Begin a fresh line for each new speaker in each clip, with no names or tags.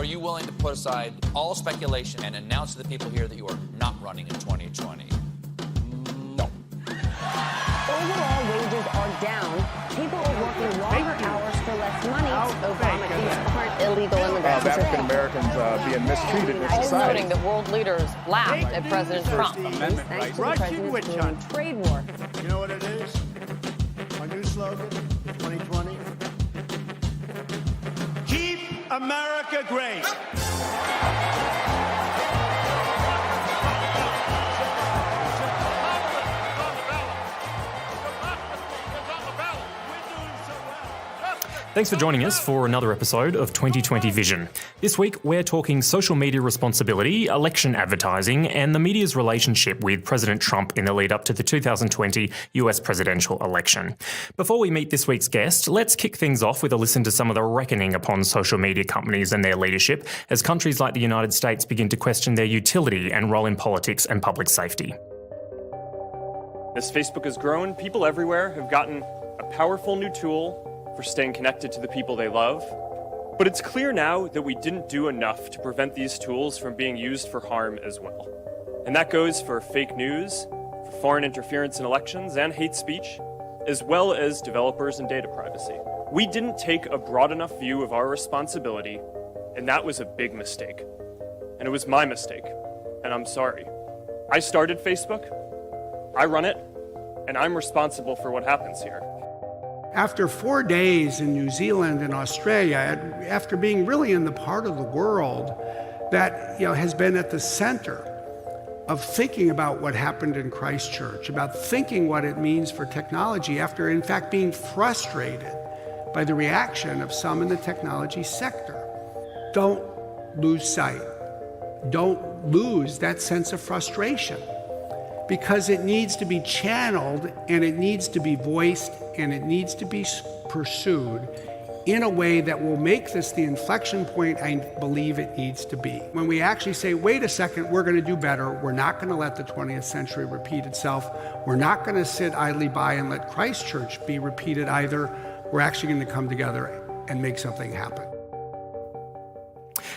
you willing to put aside all speculation and announce to the people here that you are not running in 2020? No.
Overall, wages are down. People are working longer hours for less money. Obama these aren't illegal immigrants.
African Americans being mistreated in society.
Noting that world leaders laughed at President Trump. Thanks to the president's looming trade war.
You know what it is? Our new slogan, 2020. Keep America great.
Thanks for joining us for another episode of 2020 Vision. This week, we're talking social media responsibility, election advertising, and the media's relationship with President Trump in the lead up to the 2020 US presidential election. Before we meet this week's guest, let's kick things off with a listen to some of the reckoning upon social media companies and their leadership as countries like the United States begin to question their utility and role in politics and public safety.
As Facebook has grown, people everywhere have gotten a powerful new tool for staying connected to the people they love. But it's clear now that we didn't do enough to prevent these tools from being used for harm as well. And that goes for fake news, for foreign interference in elections and hate speech, as well as developers and data privacy. We didn't take a broad enough view of our responsibility, and that was a big mistake. And it was my mistake, and I'm sorry. I started Facebook, I run it, and I'm responsible for what happens here.
After 4 days in New Zealand and Australia, after being really in the part of the world that has been at the center of thinking about what happened in Christchurch, about thinking what it means for technology, after in fact being frustrated by the reaction of some in the technology sector, don't lose sight. Don't lose that sense of frustration, because it needs to be channeled and it needs to be voiced and it needs to be pursued in a way that will make this the inflection point I believe it needs to be. When we actually say, wait a second, we're going to do better. We're not going to let the 20th century repeat itself. We're not going to sit idly by and let Christchurch be repeated either. We're actually going to come together and make something happen.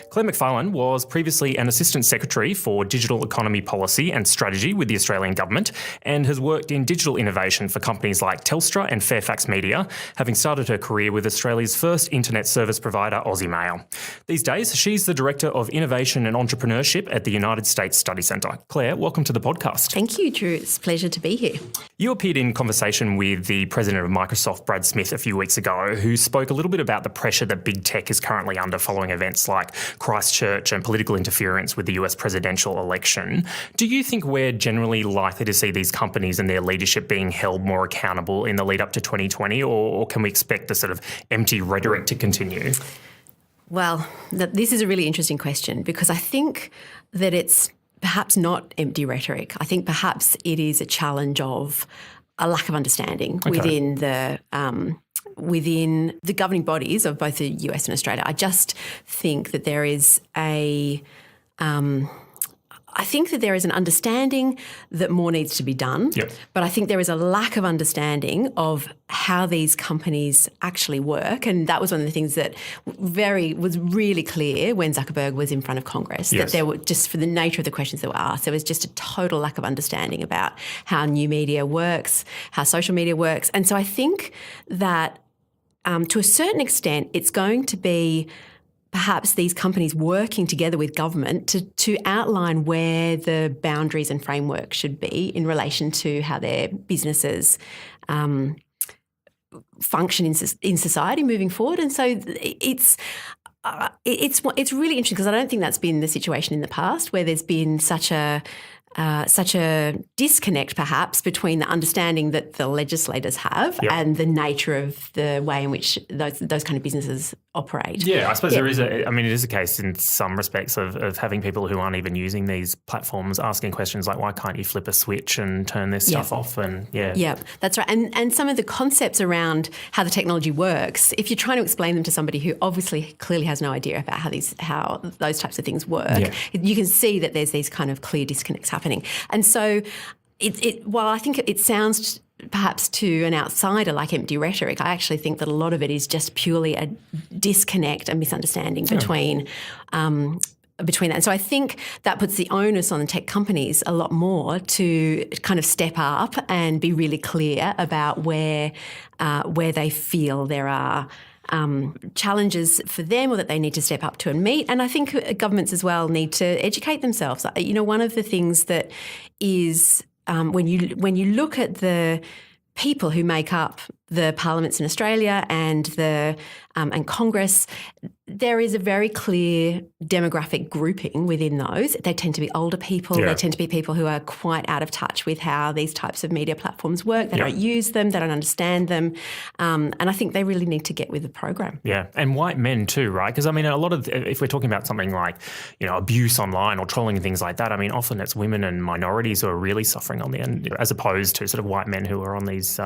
Claire McFarlane was previously an Assistant Secretary for Digital Economy Policy and Strategy with the Australian Government and has worked in digital innovation for companies like Telstra and Fairfax Media, having started her career with Australia's first internet service provider, Aussie Mail. These days, she's the Director of Innovation and Entrepreneurship at the United States Study Centre. Claire, welcome to the podcast.
Thank you, Drew. It's a pleasure to be here.
You appeared in conversation with the President of Microsoft, Brad Smith, a few weeks ago, who spoke a little bit about the pressure that big tech is currently under following events like Christchurch and political interference with the US presidential election. Do you think we're generally likely to see these companies and their leadership being held more accountable in the lead up to 2020, or can we expect the sort of empty rhetoric to continue?
Well, this is a really interesting question, because I think that it's perhaps not empty rhetoric. I think perhaps it is a challenge of a lack of understanding within the governing bodies of both the US and Australia. I just think that there is an understanding that more needs to be done.
Yep.
But I think there is a lack of understanding of how these companies actually work. And that was one of the things that was really clear when Zuckerberg was in front of Congress,
yes,
that there were, just for the nature of the questions that were asked, there was just a total lack of understanding about how new media works, how social media works. And so I think that to a certain extent, it's going to be perhaps these companies working together with government to outline where the boundaries and framework should be in relation to how their businesses function in society moving forward. And so it's really interesting, because I don't think that's been the situation in the past, where there's been such a disconnect perhaps between the understanding that the legislators have and the nature of the way in which those kind of businesses operate.
Yeah, I suppose there is it is a case in some respects of having people who aren't even using these platforms asking questions like, why can't you flip a switch and turn this stuff off? And
Yeah, that's right. And some of the concepts around how the technology works, if you're trying to explain them to somebody who obviously clearly has no idea about how those types of things work, you can see that there's these kind of clear disconnects happening. And so while I think it sounds perhaps to an outsider like empty rhetoric. I actually think that a lot of it is just purely a disconnect and misunderstanding between that. And so I think that puts the onus on the tech companies a lot more to kind of step up and be really clear about where they feel there are challenges for them or that they need to step up to and meet. And I think governments as well need to educate themselves. You know, one of the things that is when you look at the people who make up the parliaments in Australia and and Congress, there is a very clear demographic grouping within those. They tend to be older people. They tend to be people who are quite out of touch with how these types of media platforms work. They don't use them. They don't understand them. And I think they really need to get with the program. Yeah, and white men too, right? Because, I mean, a lot of, if we're talking about something like, you know, abuse online or trolling and things like that, I mean, often it's women and minorities who are really suffering on the end, as opposed to sort of white men who are on these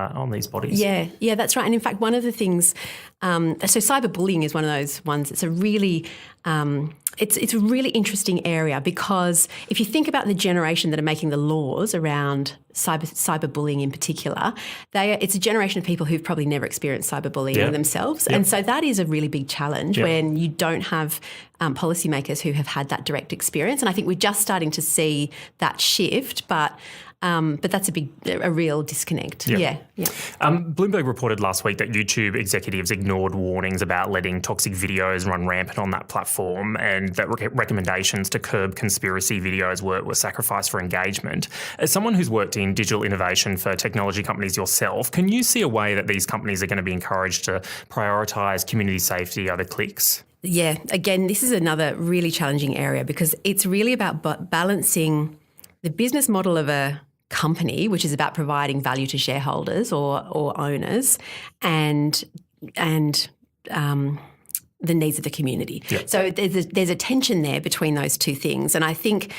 bodies. Yeah, that's right. And in fact, one of the things, so cyberbullying is one of those ones. It's a really it's a really interesting area, because if you think about the generation that are making the laws around cyberbullying in particular, it's a generation of people who've probably never experienced cyberbullying themselves. And so that is a really big challenge when you don't have policymakers who have had that direct experience. And I think we're just starting to see that shift, but that's a real disconnect.
Bloomberg reported last week that YouTube executives ignored warnings about letting toxic videos run rampant on that platform, and that recommendations to curb conspiracy videos were sacrificed for engagement. As someone who's worked in digital innovation for technology companies yourself, can you see a way that these companies are going to be encouraged to prioritise community safety over clicks?
Yeah, again, this is another really challenging area, because it's really about balancing the business model of a company, which is about providing value to shareholders or owners, and the needs of the community. So there's a tension there between those two things. And I think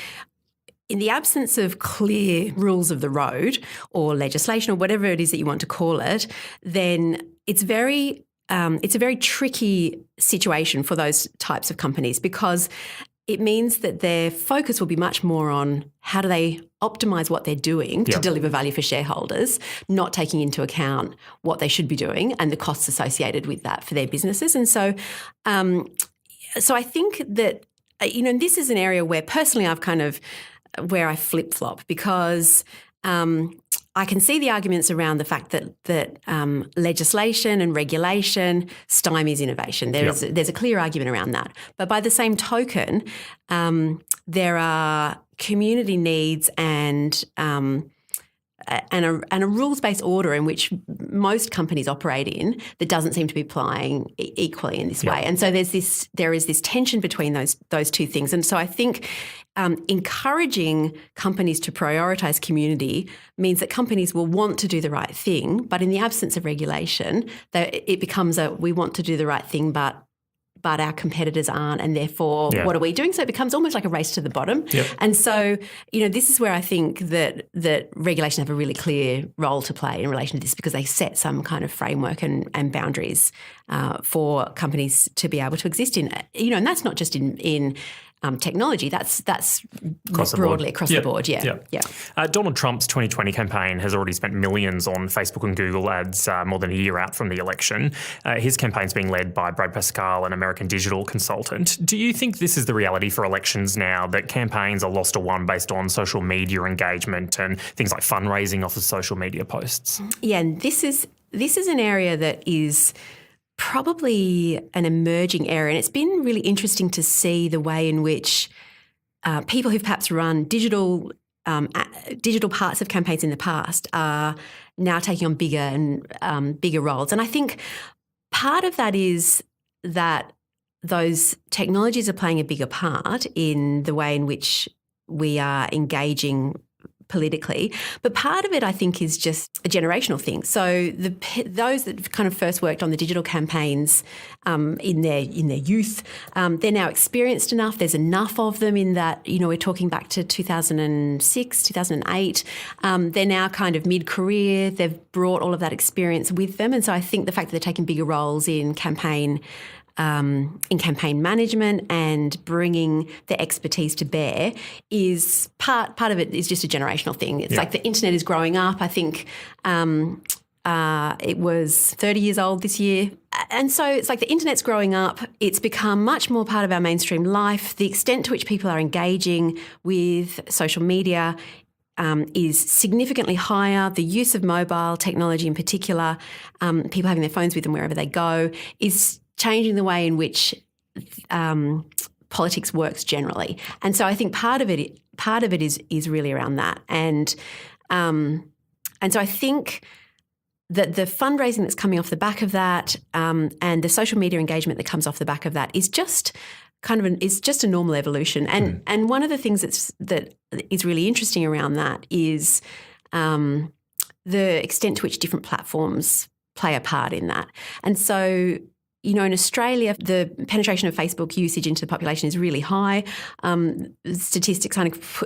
in the absence of clear rules of the road or legislation or whatever it is that you want to call it, then it's a very tricky situation for those types of companies, because it means that their focus will be much more on how do they optimise what they're doing to deliver value for shareholders, not taking into account what they should be doing and the costs associated with that for their businesses. And so I think that, you know, this is an area where personally where I flip-flop, because I can see the arguments around the fact that legislation and regulation stymies innovation. There's a clear argument around that. But by the same token, there are community needs and a rules-based order in which most companies operate in that doesn't seem to be applying equally in this way. And so there is this tension between those two things. And so I think encouraging companies to prioritise community means that companies will want to do the right thing, but in the absence of regulation, it becomes we want to do the right thing, but our competitors aren't, and therefore what are we doing? So it becomes almost like a race to the bottom. And so, you know, this is where I think that regulation have a really clear role to play in relation to this, because they set some kind of framework and boundaries for companies to be able to exist in. You know, and that's not just in technology, that's broadly across the board.
Donald Trump's 2020 campaign has already spent millions on Facebook and Google ads more than a year out from the election. His campaign's being led by Brad Pascal, an American digital consultant. Do you think this is the reality for elections now, that campaigns are lost or won based on social media engagement and things like fundraising off of social media posts? Yeah, and this is an area that is probably an emerging area, and it's been really interesting to see the way in which people who've perhaps run digital parts of campaigns in the past are now taking on bigger roles. And I think part of that is that those technologies are playing a bigger part in the way in which we are engaging politically, but part of it, I think, is just a generational thing. So those that kind of first worked on the digital campaigns in their youth, they're now experienced enough. There's enough of them in that, you know, we're talking back to 2006, 2008. They're now kind of mid-career. They've brought all of that experience with them, and so I think the fact that they're taking bigger roles in campaign
in campaign management and bringing the expertise to bear is part of it is just a generational thing. It's like the internet is growing up. I think it was 30 years old this year. And so it's like the internet's growing up. It's become much more part of our mainstream life. The extent to which people are engaging with social media is significantly higher. The use of mobile technology in particular, people having their phones with them wherever they go, is changing the way in which politics works generally. And so I think part of it is really around that. And so I think that the fundraising that's coming off the back of that and the social media engagement that comes off the back of that is just it's just a normal evolution. And one of the things that is really interesting around that is the extent to which different platforms play a part in that. And so, in Australia, the penetration of Facebook usage into the population is really high. Statistics,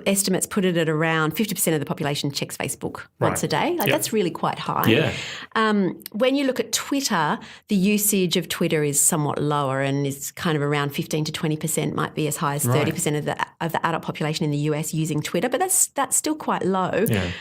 estimates put it at around 50% of the population checks Facebook once a day. That's really quite high.
Yeah.
When you look at Twitter, the usage of Twitter is somewhat lower and is kind of around 15 to 20%, might be as high as 30% of the adult population in the US using Twitter, but that's still quite low.
Yeah.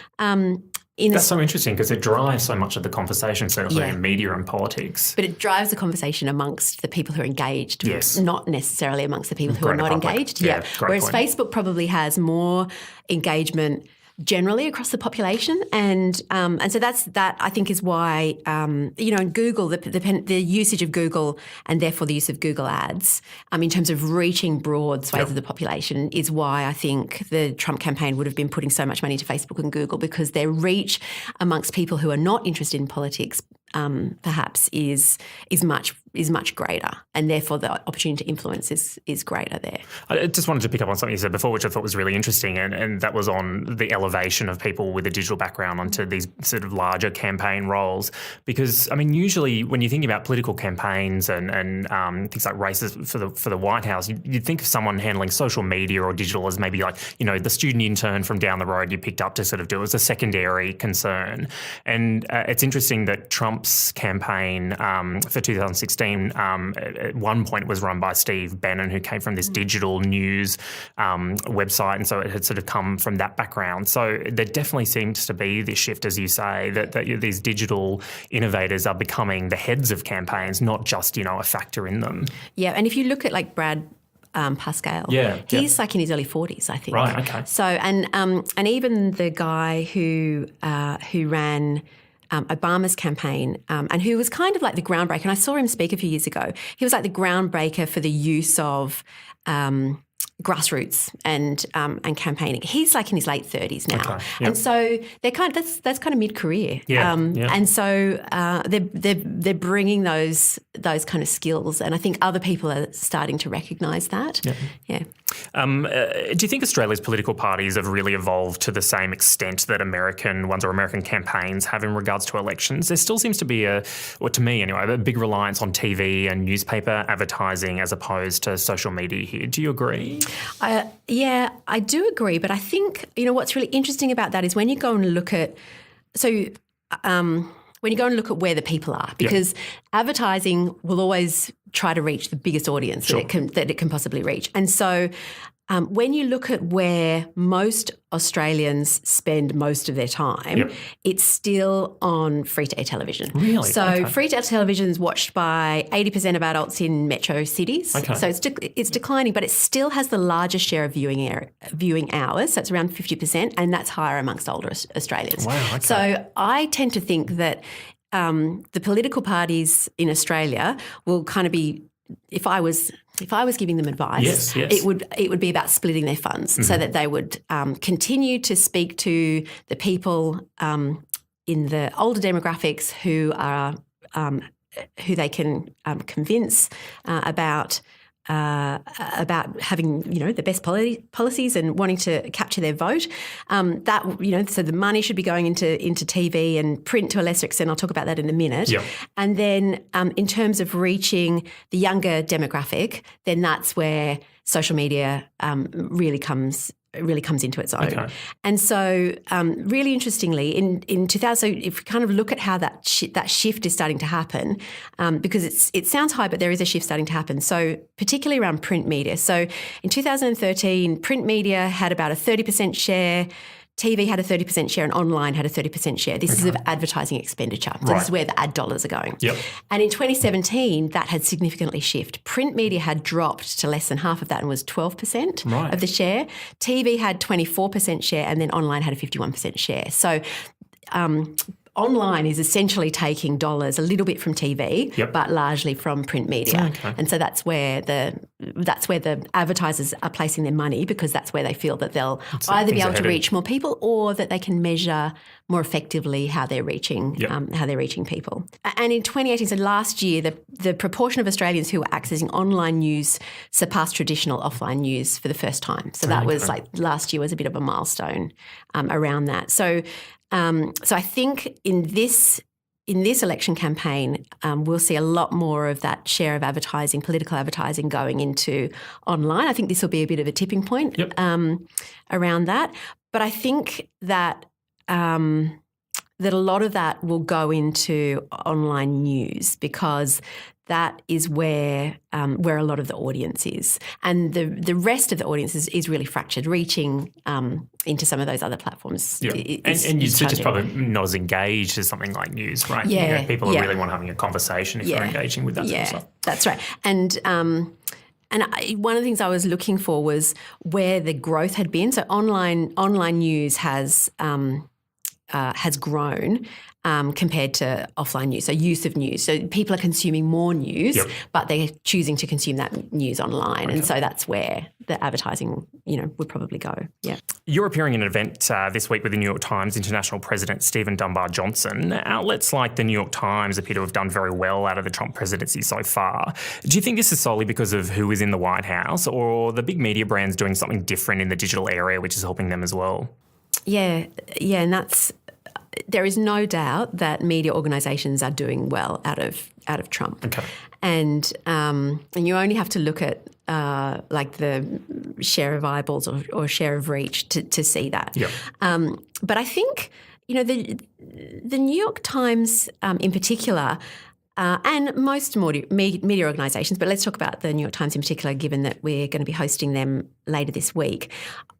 That's so interesting because it drives so much of the conversation, certainly in media and politics.
But it drives the conversation amongst the people who are engaged, not necessarily amongst the people who are not engaged. Whereas point. Facebook probably has more engagement generally across the population, and so that I think is why in Google the usage of Google and therefore the use of Google Ads in terms of reaching broad swathes of the population is why I think the Trump campaign would have been putting so much money to Facebook and Google, because their reach amongst people who are not interested in politics perhaps is much greater, and therefore the opportunity to influence is greater there.
I just wanted to pick up on something you said before, which I thought was really interesting, and that was on the elevation of people with a digital background onto these sort of larger campaign roles. Because, usually when you think about political campaigns and things like races for the White House, you'd think of someone handling social media or digital as maybe like, the student intern from down the road you picked up to sort of do it as a secondary concern. And it's interesting that Trump's campaign for 2016 at one point was run by Steve Bannon, who came from this digital news website, and so it had sort of come from that background. So there definitely seems to be this shift, as you say, that these digital innovators are becoming the heads of campaigns, not just, a factor in them.
Yeah, and if you look at like Brad Pascal, he's like in his early 40s, I think.
Right, okay.
So, and even the guy who ran Obama's campaign and who was kind of like the groundbreaker, and I saw him speak a few years ago. He was like the groundbreaker for the use of grassroots and campaigning. He's like in his late 30s now, and so they're that's kind of mid-career. And so they're bringing those kind of skills, and I think other people are starting to recognise that. Do you think Australia's political parties have really evolved to the same extent that American ones or American campaigns have in regards to elections? There still seems to be to me anyway, a big reliance on TV and newspaper advertising as opposed to social media here. Do you agree? Yeah, I do agree. But I think, what's really interesting about that is when you go and look at where the people are, because advertising will always try to reach the biggest audience that it can possibly reach. And so when you look at where most Australians spend most of their time, it's still on free-to-air television.
Really?
So free-to-air television is watched by 80% of adults in metro cities. Okay. So it's declining, but it still has the largest share of viewing hours. So it's around 50%, and that's higher amongst older Australians.
Wow, okay.
So I tend to think that the political parties in Australia will kind of be, if I was giving them advice, it would be about splitting their funds so that they would continue to speak to the people in the older demographics who they can convince about having the best policies and wanting to capture their vote. So the money should be going into TV and print to a lesser extent. I'll talk about that in a minute. Yep. And then in terms of reaching the younger demographic, then that's where social media really comes really comes into its own.
Okay.
And so really interestingly, in 2000, so if we kind of look at how that shift is starting to happen, because it sounds high, but there is a shift starting to happen. So particularly around print media. So in 2013, print media had about a 30% share, TV had a 30% share and online had a 30% share. This is of advertising expenditure. So this is where the ad dollars are going.
Yep.
And in 2017, that had significantly shifted. Print media had dropped to less than half of that and was 12% of the share. TV had 24% share and then online had a 51% share. So online is essentially taking dollars a little bit from TV, but largely from print media.
Okay.
And so that's where the advertisers are placing their money, because that's where they feel that they'll either be able to reach more people or that they can measure more effectively how they're reaching people. And in 2018, so last year, the proportion of Australians who were accessing online news surpassed traditional offline news for the first time. So that was like last year was a bit of a milestone around that. So I think in this election campaign, we'll see a lot more of that share of advertising, political advertising, going into online. I think this will be a bit of a tipping point around that. But I think that that a lot of that will go into online news, because that is where a lot of the audience is, and the rest of the audience is really fractured, reaching into some of those other platforms.
Yeah. And you're just probably not as engaged as something like news, right?
Yeah,
people are really want having a conversation if they're engaging with that sort of stuff.
That's right. And one of the things I was looking for was where the growth had been. So online news has grown compared to offline news, so use of news. So people are consuming more news, but they're choosing to consume that news online. Okay. And so that's where the advertising, would probably go. Yeah.
You're appearing in an event this week with the New York Times International President Stephen Dunbar Johnson. Outlets like the New York Times appear to have done very well out of the Trump presidency so far. Do you think this is solely because of who is in the White House, or the big media brands doing something different in the digital area which is helping them as well? Yeah, and
there is no doubt that media organisations are doing well out of Trump.
Okay.
And you only have to look at like the share of eyeballs or share of reach to see that.
Yep.
But I think the New York Times in particular. And most media organisations, but let's talk about the New York Times in particular, given that we're going to be hosting them later this week.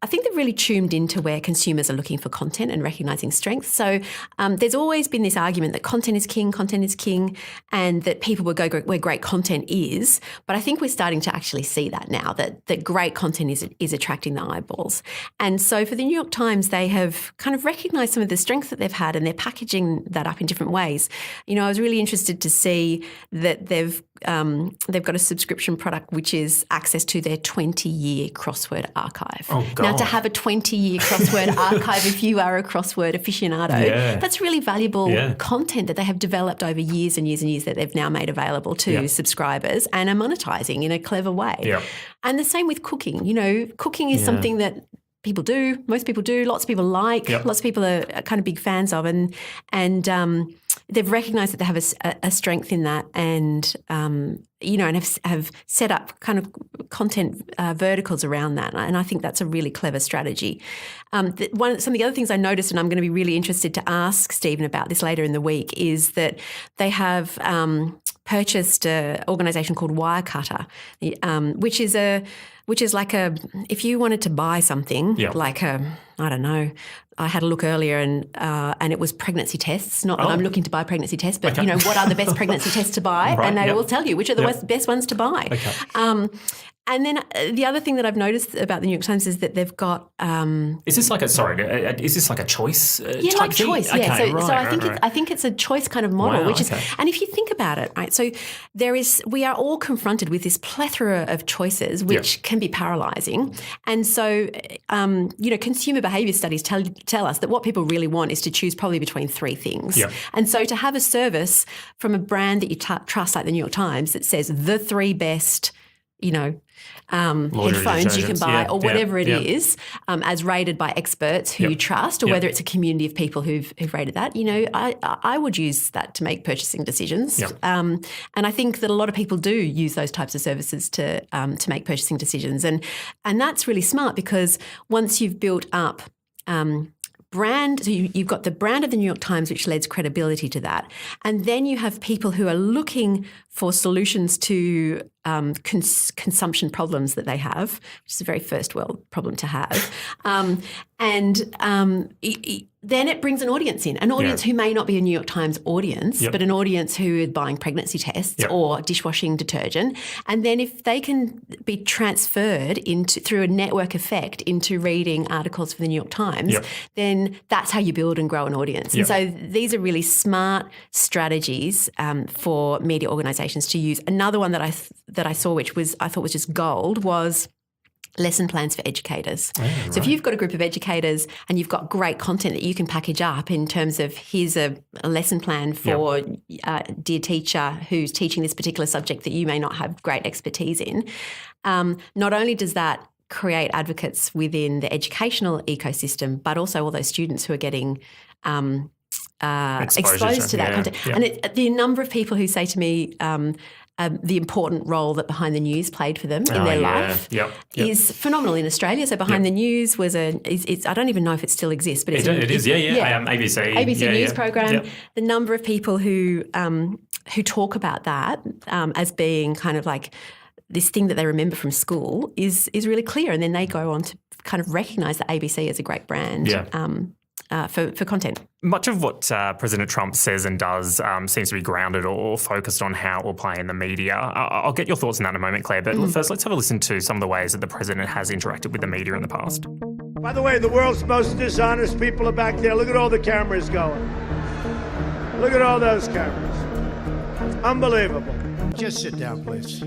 I think they've really tuned into where consumers are looking for content and recognising strengths. So there's always been this argument that content is king, and that people will go where great content is. But I think we're starting to actually see that now, that great content is attracting the eyeballs. And so for the New York Times, they have kind of recognised some of the strengths that they've had, and they're packaging that up in different ways. I was really interested to see that they've got a subscription product which is access to their 20-year crossword archive.
Oh, God.
Now, to have a 20-year crossword archive, if you are a crossword aficionado, that's really valuable content that they have developed over years and years and years that they've now made available to subscribers and are monetising in a clever way. Yeah. And the same with cooking. Cooking is something that people do, most people do, lots of people like, lots of people are kind of big fans of, and they've recognised that they have a strength in that, and and have set up kind of content verticals around that. And I think that's a really clever strategy. Some of the other things I noticed, and I'm going to be really interested to ask Stephen about this later in the week, is that they have purchased an organisation called Wirecutter, which is like if you wanted to buy something, like I don't know, I had a look earlier and it was pregnancy tests. Not that I'm looking to buy pregnancy tests, but what are the best pregnancy tests to buy? Right, and they will tell you which are the best ones to buy. Okay. And then the other thing that I've noticed about the New York Times is that they've got.
Is this like a choice?
Yeah,
type
like
thing?
choice.
Okay,
Yeah. So
right.
I think it's a choice kind of model, which is, and if you think about it, right? So we are all confronted with this plethora of choices, which can be paralysing. And so, consumer behaviour studies tell us that what people really want is to choose probably between three things. Yeah. And so to have a service from a brand that you trust, like the New York Times, that says the three best headphones you can buy or whatever it is, as rated by experts who you trust, or whether it's a community of people who've rated that, I would use that to make purchasing decisions. And I think that a lot of people do use those types of services to make purchasing decisions. And that's really smart, because once you've built up brand, so you've got the brand of the New York Times, which lends credibility to that. And then you have people who are looking for solutions to consumption problems that they have, which is a very first world problem to have. Then it brings an audience in, who may not be a New York Times audience, but an audience who are buying pregnancy tests or dishwashing detergent. And then if they can be transferred through a network effect into reading articles for the New York Times, then that's how you build and grow an audience. And so these are really smart strategies for media organisations to use. Another one that I saw, which I thought was just gold, was lesson plans for educators. So if you've got a group of educators and you've got great content that you can package up in terms of, here's a lesson plan for dear teacher who's teaching this particular subject that you may not have great expertise in, not only does that create advocates within the educational ecosystem, but also all those students who are getting exposed to that content. And the number of people who say to me, the important role that Behind the News played for them in their life is phenomenal in Australia. So Behind the News was I don't even know if it still exists, but
it is. ABC
News program. The number of people who talk about that as being kind of like this thing that they remember from school is really clear, and then they go on to kind of recognise that ABC is a great brand. For content.
Much of what President Trump says and does seems to be grounded or focused on how it will play in the media. I'll get your thoughts on that in a moment, Claire, but first let's have a listen to some of the ways that the president has interacted with the media in the past.
By the way, the world's most dishonest people are back there. Look at all the cameras going. Look at all those cameras. Unbelievable. Just sit down, please.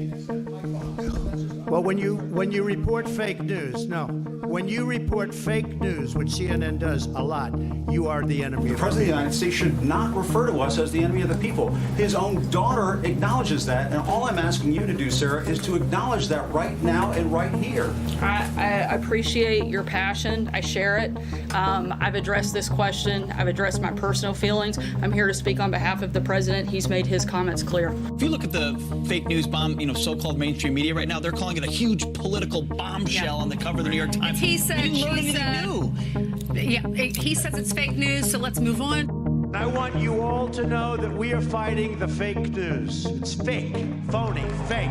Well, when you report fake news, when you report fake news, which CNN does a lot, you are the enemy of the people.
The President of the United States should not refer to us as the enemy of the people. His own daughter acknowledges that, and all I'm asking you to do, Sarah, is to acknowledge that right now and right here.
I appreciate your passion. I share it. I've addressed this question. I've addressed my personal feelings. I'm here to speak on behalf of the President. He's made his comments clear.
If you look at the fake news bomb, so-called mainstream media right now, they're calling it a huge political bombshell on the cover of the New York Times.
He said, he says it's fake news, so let's move on.
I want you all to know that we are fighting the fake news. It's fake, phony, fake.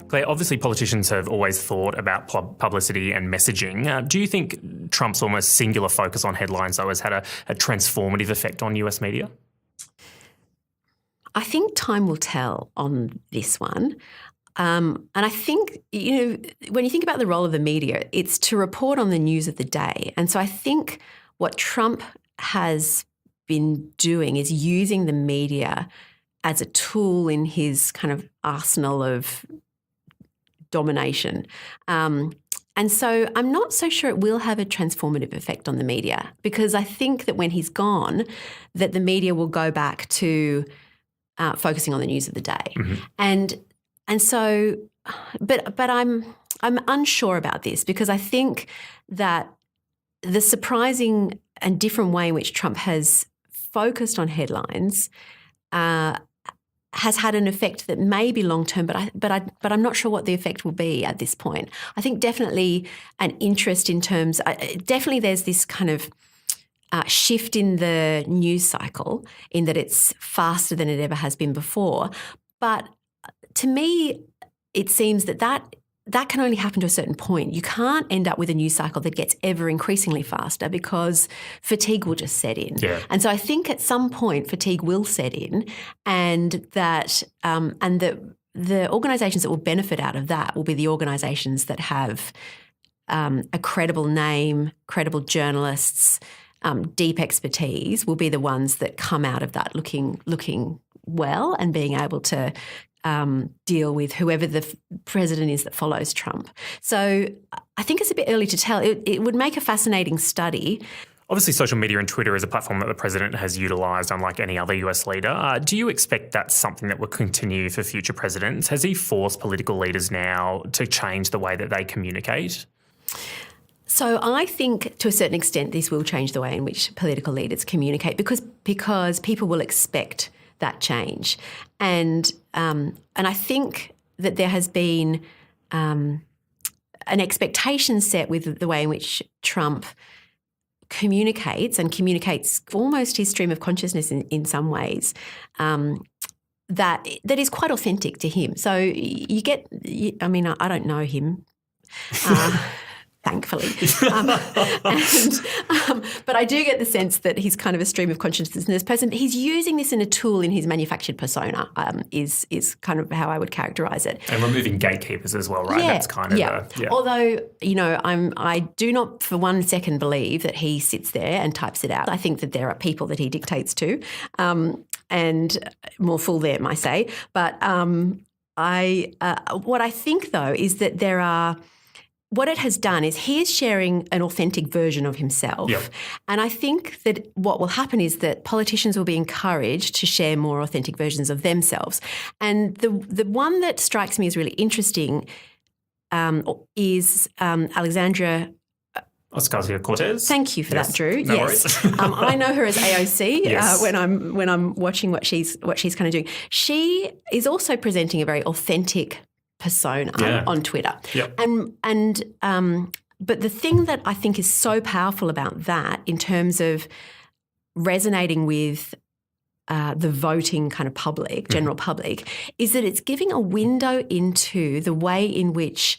Claire, obviously politicians have always thought about publicity and messaging. Do you think Trump's almost singular focus on headlines, though, has had a transformative effect on US media?
I think time will tell on this one. And I think, when you think about the role of the media, it's to report on the news of the day. And so I think what Trump has been doing is using the media as a tool in his kind of arsenal of domination. And so I'm not so sure it will have a transformative effect on the media, because I think that when he's gone, that the media will go back to focusing on the news of the day. And so, but I'm unsure about this, because I think that the surprising and different way in which Trump has focused on headlines has had an effect that may be long term, but I'm not sure what the effect will be at this point. I think definitely an interest in terms. Definitely, there's this kind of shift in the news cycle, in that it's faster than it ever has been before. But to me, it seems that can only happen to a certain point. You can't end up with a news cycle that gets ever increasingly faster, because fatigue will just set in. And so I think at some point fatigue will set in, and that the organisations that will benefit out of that will be the organisations that have a credible name, credible journalists, deep expertise will be the ones that come out of that looking well and being able to deal with whoever the president is that follows Trump. So I think it's a bit early to tell. It would make a fascinating study.
Obviously, social media and Twitter is a platform that the president has utilised, unlike any other US leader. Do you expect that's something that will continue for future presidents? Has he forced political leaders now to change the way that they communicate?
So I think to a certain extent this will change the way in which political leaders communicate because people will expect that change. And I think that there has been an expectation set with the way in which Trump communicates almost his stream of consciousness in some ways, that is quite authentic to him. So I don't know him. Thankfully. But I do get the sense that he's kind of a stream of consciousness person. He's using this in a tool in his manufactured persona, is kind of how I would characterise it.
And removing gatekeepers as well, right?
Yeah,
That's kind of
Although, I do not for one second believe that he sits there and types it out. I think that there are people that he dictates to, and more fool them, I say. But what I think, though, is that what it has done is he is sharing an authentic version of himself.
Yep.
And I think that what will happen is that politicians will be encouraged to share more authentic versions of themselves. And the one that strikes me as really interesting is Alexandria
Ocasio-Cortez.
Thank you for that, Drew.
No
yes,
worries.
I know her as AOC.
Yes.
When I'm watching what she's kind of doing, she is also presenting a very authentic persona on Twitter.
Yep.
But the thing that I think is so powerful about that in terms of resonating with the voting kind of public, general public, is that it's giving a window into the way in which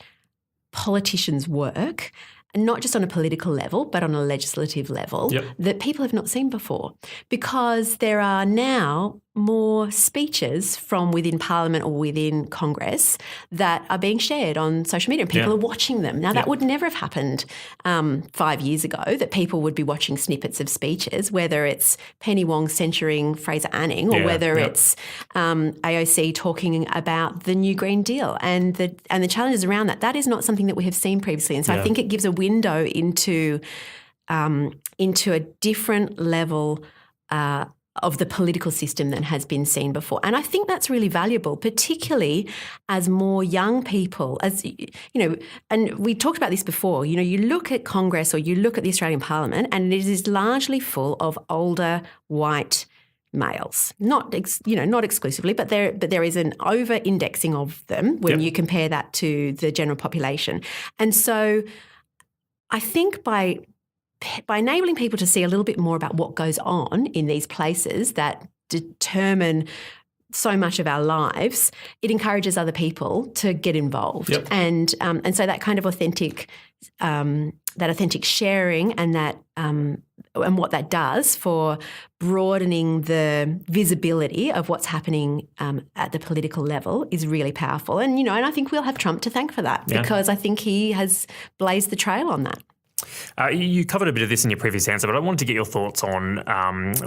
politicians work, and not just on a political level, but on a legislative level, that people have not seen before. Because there are now more speeches from within Parliament or within Congress that are being shared on social media and people are watching them. Now, that would never have happened 5 years ago, that people would be watching snippets of speeches, whether it's Penny Wong censuring Fraser Anning or whether it's AOC talking about the new Green Deal and the challenges around that. That is not something that we have seen previously. And so I think it gives a window into a different level of the political system than has been seen before. And I think that's really valuable, particularly as more young people, and we talked about this before, you look at Congress or you look at the Australian Parliament and it is largely full of older white males, not exclusively, but there is an over-indexing of them when you compare that to the general population. And so I think by enabling people to see a little bit more about what goes on in these places that determine so much of our lives, it encourages other people to get involved. And so that kind of authentic sharing and that and what that does for broadening the visibility of what's happening at the political level is really powerful. And and I think we'll have Trump to thank for that because I think he has blazed the trail on that.
You covered a bit of this in your previous answer, but I wanted to get your thoughts on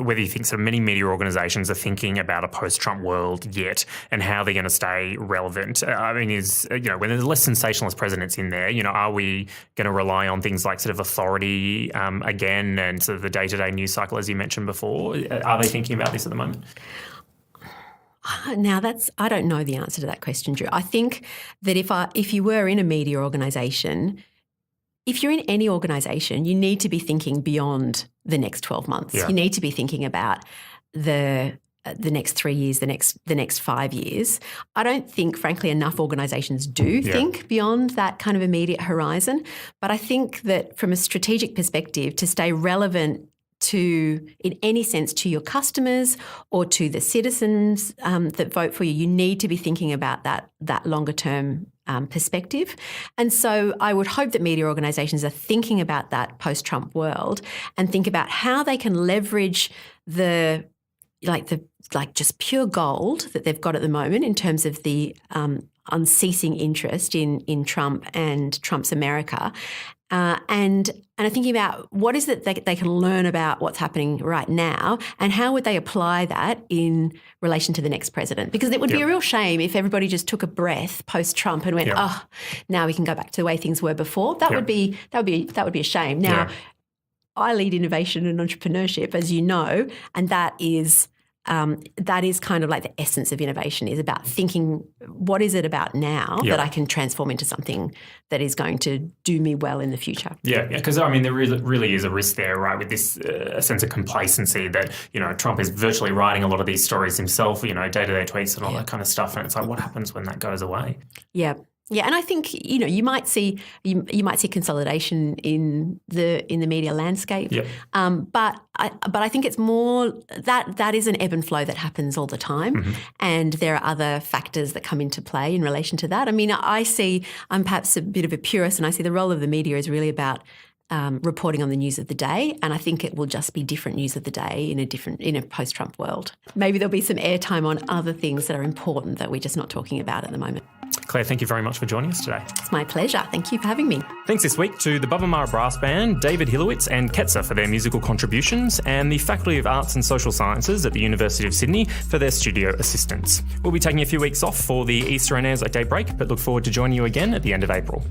whether you think so many media organisations are thinking about a post-Trump world yet and how they're going to stay relevant. When there's less sensationalist presidents in there, are we going to rely on things like sort of authority again and sort of the day-to-day news cycle, as you mentioned before? Are they thinking about this at the moment?
Now I don't know the answer to that question, Drew. I think that if you were in a media organisation, if you're in any organisation, you need to be thinking beyond the next 12 months. You need to be thinking about the next 3 years, the next 5 years. I don't think, frankly, enough organisations do think beyond that kind of immediate horizon. But I think that from a strategic perspective, to stay relevant in any sense, to your customers or to the citizens that vote for you, you need to be thinking about that longer term perspective. And so I would hope that media organisations are thinking about that post-Trump world and think about how they can leverage just pure gold that they've got at the moment in terms of the unceasing interest in Trump and Trump's America. And I'm thinking about what is it that they can learn about what's happening right now and how would they apply that in relation to the next president? Because it would be a real shame if everybody just took a breath post-Trump and went, now we can go back to the way things were before. That would be a shame. Now, I lead innovation and entrepreneurship, as you know, and that is kind of like the essence of innovation, is about thinking, what is it about now that I can transform into something that is going to do me well in the future? Yeah, because I mean, there really is a risk there, right, with this sense of complacency that, Trump is virtually writing a lot of these stories himself, day-to-day tweets and all that kind of stuff. And it's like, what happens when that goes away? Yeah. Yeah, and I think you might see consolidation in the media landscape, but I think it's more that is an ebb and flow that happens all the time, and there are other factors that come into play in relation to that. I mean, I'm perhaps a bit of a purist, and I see the role of the media is really about reporting on the news of the day, and I think it will just be different news of the day in a post-Trump world. Maybe there'll be some airtime on other things that are important that we're just not talking about at the moment. Claire, thank you very much for joining us today. It's my pleasure. Thank you for having me. Thanks this week to the Bubba Brass Band, David Hillowitz and Ketzer for their musical contributions, and the Faculty of Arts and Social Sciences at the University of Sydney for their studio assistance. We'll be taking a few weeks off for the Easter and Anzac Day break, but look forward to joining you again at the end of April.